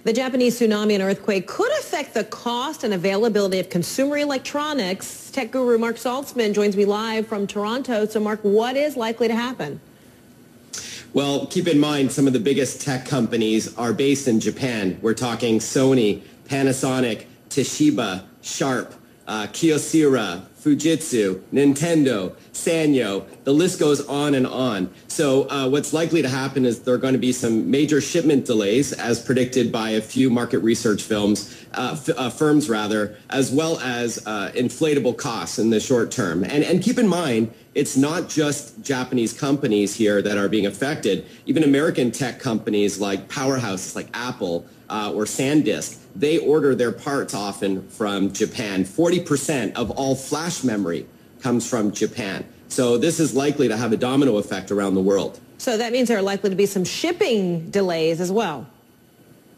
The Japanese tsunami and earthquake could affect the cost and availability of consumer electronics. Tech guru Marc Saltzman joins me live from Toronto. So, Marc, what is likely to happen? Well, keep in mind, some of the biggest tech companies are based in Japan. We're talking Sony, Panasonic, Toshiba, Sharp, Kyocera, Fujitsu, Nintendo, Sanyo, the list goes on and on. So what's likely to happen is there are going to be some major shipment delays, as predicted by a few market research firms, as well as inflatable costs in the short term. And keep in mind, it's not just Japanese companies here that are being affected. Even American tech companies like powerhouses like Apple or SanDisk, they order their parts often from Japan. 40% of all flash memory comes from Japan. So this is likely to have a domino effect around the world. So that means there are likely to be some shipping delays as well.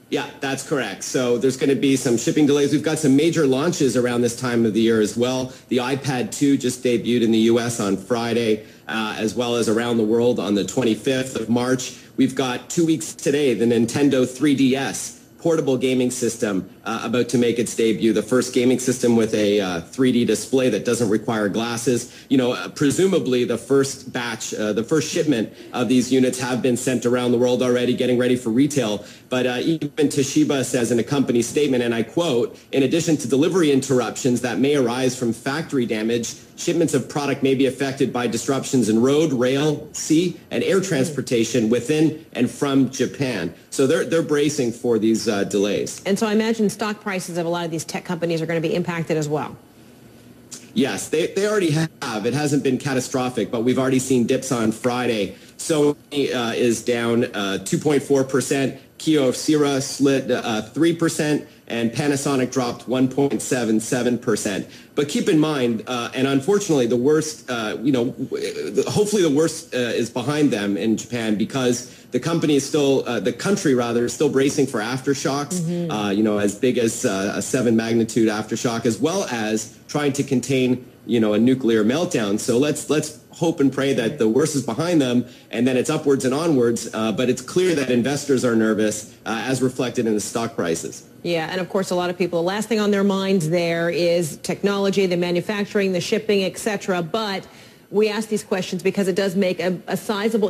Yeah, that's correct. So there's going to be some shipping delays. We've got some major launches around this time of the year as well. The iPad 2 just debuted in the U.S. on Friday, as well as around the world on the 25th of March. We've got 2 weeks today, the Nintendo 3DS portable gaming system about to make its debut, the first gaming system with a 3D display that doesn't require glasses. You know, presumably the first batch, the first shipment of these units have been sent around the world already, getting ready for retail. But even Toshiba says in a company statement, and I quote, "In addition to delivery interruptions that may arise from factory damage, shipments of product may be affected by disruptions in road, rail, sea, and air transportation within and from Japan." So they're bracing for these delays. And so I imagine stock prices of a lot of these tech companies are going to be impacted as well. Yes, they already have. It hasn't been catastrophic, but we've already seen dips on Friday. Sony is down 2.4%. Kyocera slid 3%, and Panasonic dropped 1.77%. But keep in mind, and unfortunately, the worst, hopefully the worst is behind them in Japan, because the company is still, the country rather, is still bracing for aftershocks, as big as a 7 magnitude aftershock, as well as trying to contain, a nuclear meltdown. So let's hope and pray that the worst is behind them, and then it's upwards and onwards. But it's clear that investors are nervous, as reflected in the stock prices. Yeah, and of course, a lot of people, the last thing on their minds there is technology, the manufacturing, the shipping, etc. But we ask these questions because it does make a sizable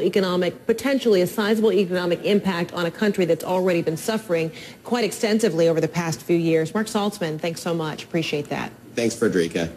potentially a sizable economic impact on a country that's already been suffering quite extensively over the past few years. Marc Saltzman, thanks so much. Appreciate that. Thanks, Frederica.